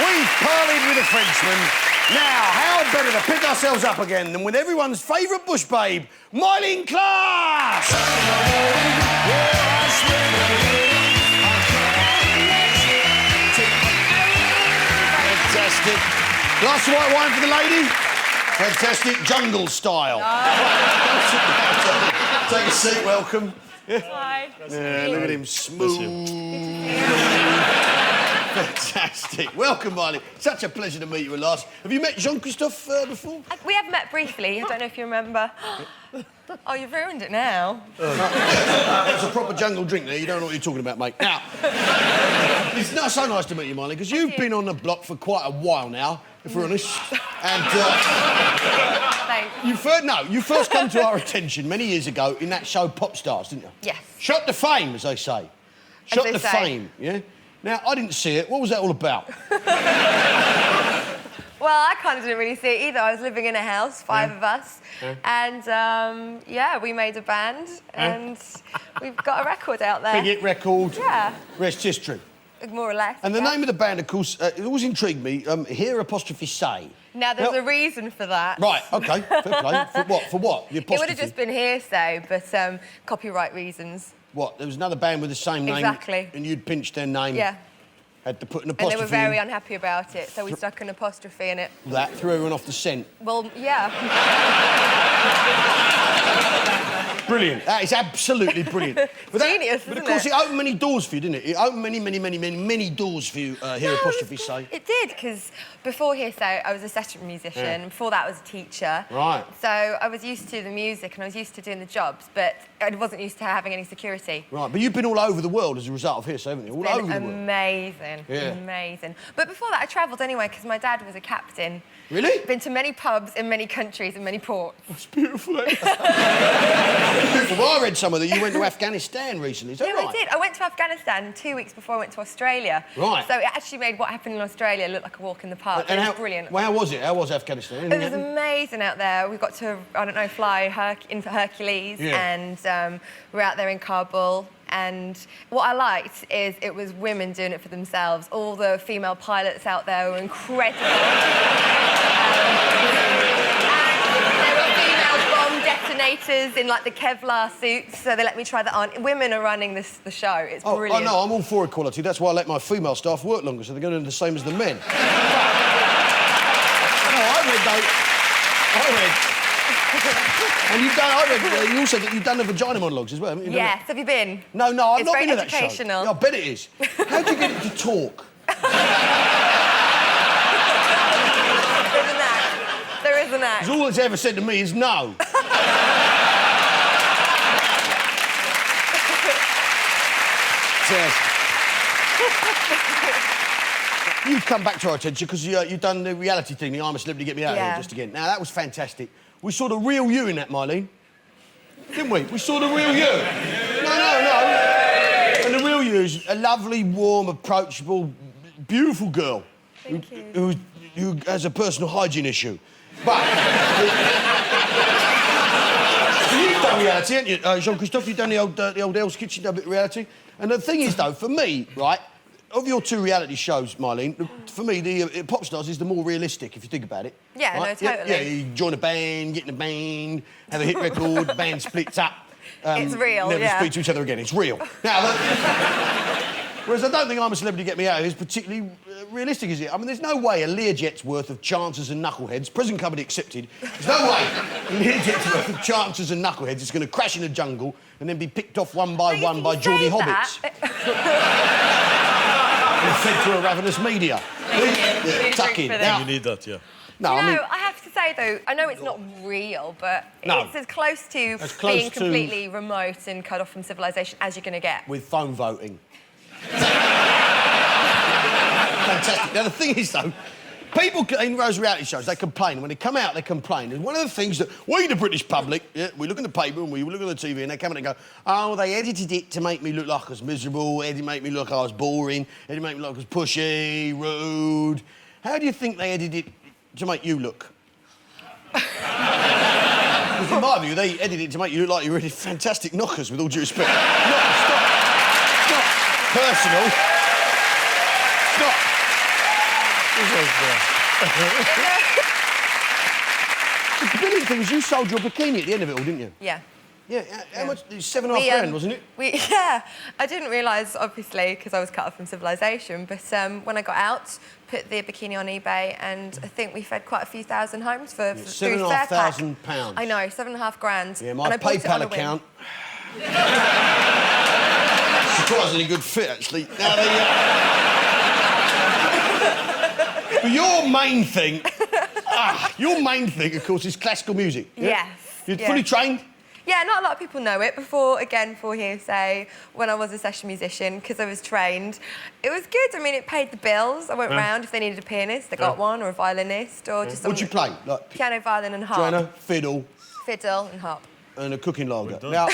We've parleyed with a Frenchman. Now, how better to pick ourselves up again than with everyone's favourite bush babe, Myleene Klass! Fantastic. Glass of white wine for the lady? Fantastic. Jungle style. Take a seat, welcome. Hi. Yeah, look at him, smooth. Fantastic. Welcome, Myleene. Such a pleasure to meet you at last. Have you met Jean-Christophe before? We have met briefly. I don't know if you remember. Oh, you've ruined it now. It's a proper jungle drink there. You don't know what you're talking about, mate. Now, it's not so nice to meet you, Myleene, because you've been on the block for quite a while now, if we're honest. And Thanks. you first come to our attention many years ago in that show Popstars, didn't you? Yes. Shot to fame, as they say. Shot to fame, yeah? Now, I didn't see it. What was that all about? Well, I kind of didn't really see it either. I was living in a house, five of us, and yeah, we made a band, and we've got a record out there. Big hit record. Yeah. Rest history. More or less. And the name of the band, of course, it always intrigued me. Here apostrophe say. Now, there's a reason for that. Right, OK, fair play. For what? For what? The apostrophe? It would have just been hearsay, but copyright reasons. What? There was another band with the same name? Exactly. And you'd pinched their name? Yeah. Had to put an apostrophe And they were very in. unhappy about it, so we stuck an apostrophe in it. That threw everyone off the scent. Well, yeah. Brilliant. That is absolutely brilliant. Genius, But of isn't course, it? it opened many doors for you, didn't it? It opened many doors for you, here apostrophe say. It did, because before Hearsay, I was a session musician. Before that, I was a teacher. Right. So I was used to the music and I was used to doing the jobs, but I wasn't used to having any security. Right, but you've been all over the world as a result of Hearsay, haven't you? All over the world. Amazing. Yeah. Amazing. But before that, I travelled anyway, because my dad was a captain. Really? Been to many pubs in many countries and many ports. It's beautiful, eh? Well, I read somewhere that you went to Afghanistan recently, is that right? I did. I went to Afghanistan 2 weeks before I went to Australia. Right. So it actually made what happened in Australia look like a walk in the park. And it how, was brilliant. Well, how was it? How was Afghanistan? It was amazing out there. We got to, I don't know, fly into Hercules, and we're out there in Kabul. And what I liked is it was women doing it for themselves. All the female pilots out there were incredible. And there were female bomb detonators in like the Kevlar suits, so they let me try that on. Women are running the show. It's brilliant. I know, I'm all for equality. That's why I let my female staff work longer, so they're going to do the same as the men. I read. And you've done, you also you've done the vagina monologues as well, haven't you? Yes, have you been? No, I've not been to that show. It's very educational. Yeah, I bet it is. How'd you get it to talk? There is an act. Because all it's ever said to me is no. You've come back to our attention because you've done the reality thing, the I'm a Celebrity, Get Me Out of Here, just again. Now, that was fantastic. We saw the real you in that, Myleene. Didn't we? We saw the real you. No. And the real you is a lovely, warm, approachable, beautiful girl. Thank you. Who has a personal hygiene issue. But... You've done reality, haven't you, Jean-Christophe? You've done the old Hell's Kitchen, done a bit of reality. And the thing is, though, for me, right, of your two reality shows, Myleene, for me, the Popstars is the more realistic, if you think about it. Yeah, right? no, totally. Yeah, you join a band, get in a band, have a hit record, the band splits up. It's real, never speak to each other again. It's real. Now, whereas I don't think I'm a Celebrity, Get Me Out of Here is particularly realistic, is it? I mean, there's no way a Learjet's worth of chances and knuckleheads, present company accepted, there's no way a Learjet's worth of chances and knuckleheads is going to crash in the jungle and then be picked off one by one by Geordie hobbits. And fed to a ravenous media. Tuck in. Now, you need that, yeah. No, I mean... I have to say, though, I know it's not real, but it's as close to being completely remote and cut off from civilization as you're going to get. With phone voting. Fantastic. Now, the thing is, though, people in those reality shows, they complain. When they come out, they complain. And one of the things that we, the British public, we look in the paper and we look on the TV and they come in and go, oh, they edited it to make me look like I was miserable, edited make me look like I was boring, edited make me look like I was pushy, rude. How do you think they edited it to make you look? Because in my view, they edited it to make you look like you're really fantastic knockers, with all due respect. Stop. It's not personal. Stop. The brilliant thing is you sold your bikini at the end of it all, didn't you? Yeah. Yeah, how much? It was £7.5 grand, wasn't it? Yeah, I didn't realise, obviously, because I was cut off from civilization, but when I got out, put the bikini on eBay, and I think we fed quite a few thousand homes for through £7,500. I know, £7.5 grand. Yeah, my and I bought it on PayPal a whim. account. Surprisingly good fit, actually. Now, but your main thing, of course, is classical music. Yeah? Yes. You're fully trained? Yeah, not a lot of people know it. For hearsay, when I was a session musician, because I was trained, it was good. I mean, it paid the bills. I went round if they needed a pianist, they got one, or a violinist, or just What'd you play? Like piano, violin, and harp. piano, fiddle, and harp. and a cooking lager. Now,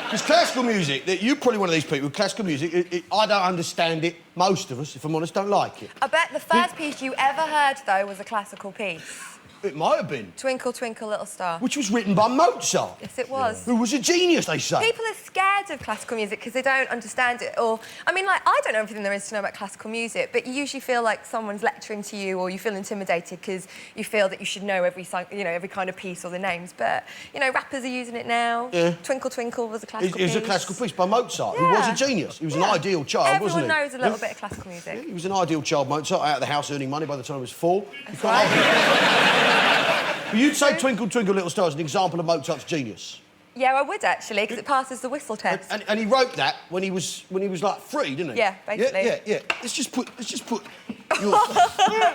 because classical music, you're probably one of these people. Classical music, I don't understand it. Most of us, if I'm honest, don't like it. I bet the first piece you ever heard, though, was a classical piece. It might have been. Twinkle, Twinkle, Little Star. Which was written by Mozart. Yes, it was. Who was a genius, they say. People are scared of classical music because they don't understand it. Or, I mean, like, I don't know everything there is to know about classical music, but you usually feel like someone's lecturing to you, or you feel intimidated because you feel that you should know every kind of piece or the names. But, rappers are using it now. Yeah. Twinkle, Twinkle was a classical piece. It was a classical piece by Mozart, who was a genius. He was an ideal child, wasn't he? Everyone knows a little bit of classical music. Yeah, he was an ideal child, Mozart, out of the house earning money by the time he was 4. That's right. But you'd say Twinkle, Twinkle, Little Star is an example of Mozart's genius. Yeah, I would actually, because it passes the whistle test. And he wrote that when he was like 3, didn't he? Yeah, basically. Yeah. Let's just put your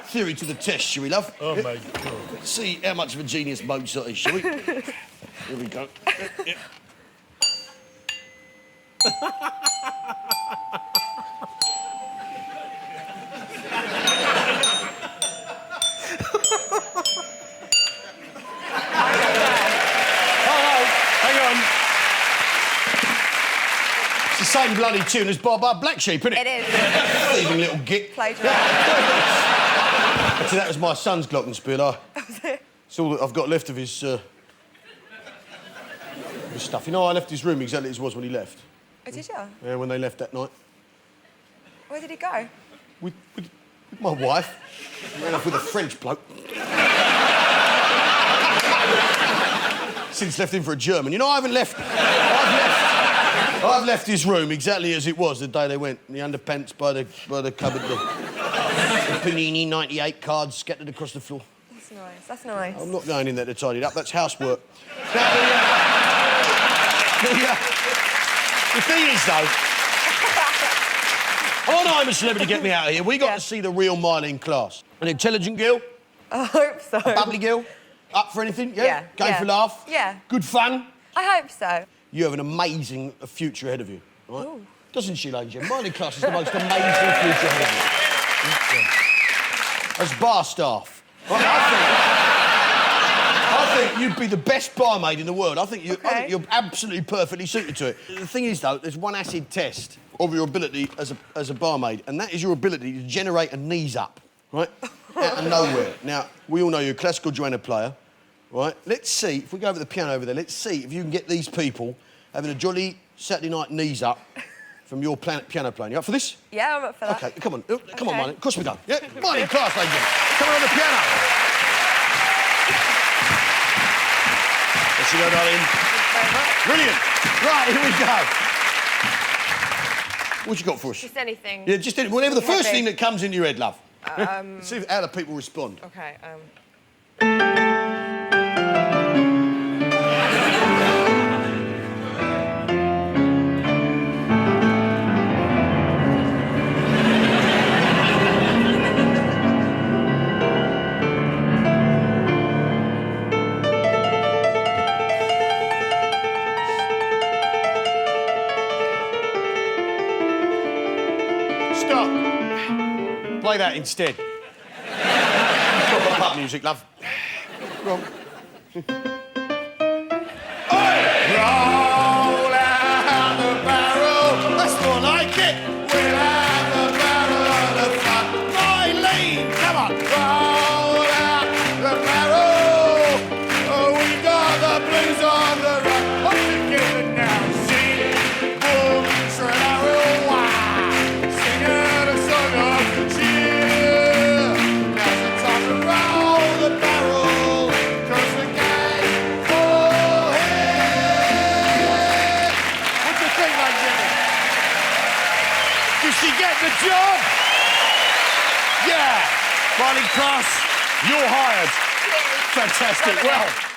theory to the test, shall we, love? Oh my God! Let's see how much of a genius Mozart is, shall we? Here we go. Yeah. Same bloody tune as Bob Black Sheep, isn't it? It is. Thieving little git. Plagiarised. Actually, that was my son's glockenspiel. It's all that I've got left of his stuff. You know, I left his room exactly as it was when he left. Oh, did you? Yeah, when they left that night. Where did he go? With my wife. Ran off with a French bloke. Since left him for a German. You know, I've left his room exactly as it was the day they went. The underpants by the cupboard. The Panini 98 cards scattered across the floor. That's nice. That's nice. I'm not going in there to tidy it up. That's housework. The thing is, though, on I'm a Celebrity, Get Me Out of Here, we got to see the real Myleene Klass. An intelligent girl. I hope so. A bubbly girl. Up for anything, yeah? Yeah. Game for laugh. Yeah. Good fun. I hope so. You have an amazing future ahead of you, right? Ooh. Doesn't she, ladies and gentlemen? Myleene Klass is the most amazing future ahead of you. As bar staff. Right, I think you'd be the best barmaid in the world. I think you're absolutely perfectly suited to it. The thing is, though, there's one acid test of your ability as a barmaid, and that is your ability to generate a knees up, right? Out of nowhere. Now, we all know you're a classical dueña player, right? Let's see, if we go over the piano over there, let's see if you can get these people having a jolly Saturday night knees up from your piano playing. You up for this? Yeah, I'm up for that. OK, come on. Come on, Myleene. Of course we go. Yeah, Myleene Klass, ladies and gentlemen. Come on the piano. There you go, darling. Brilliant. Right, here we go. What you got for us? Just anything. Yeah, just whatever the first Heavy. thing that comes into your head, love. See how the people respond. OK, Stop. Play that instead. Proper pub music, love. Go on. Oi! Roll out the barrel. That's more like it. We'll have the barrel on the front. Myleene, come on. Roll out the barrel. Oh, we got the blues on the run. What's it giving now? See? Boom, Srenaro, wow. job! Yeah! Myleene Klass, you're hired. Fantastic. Well...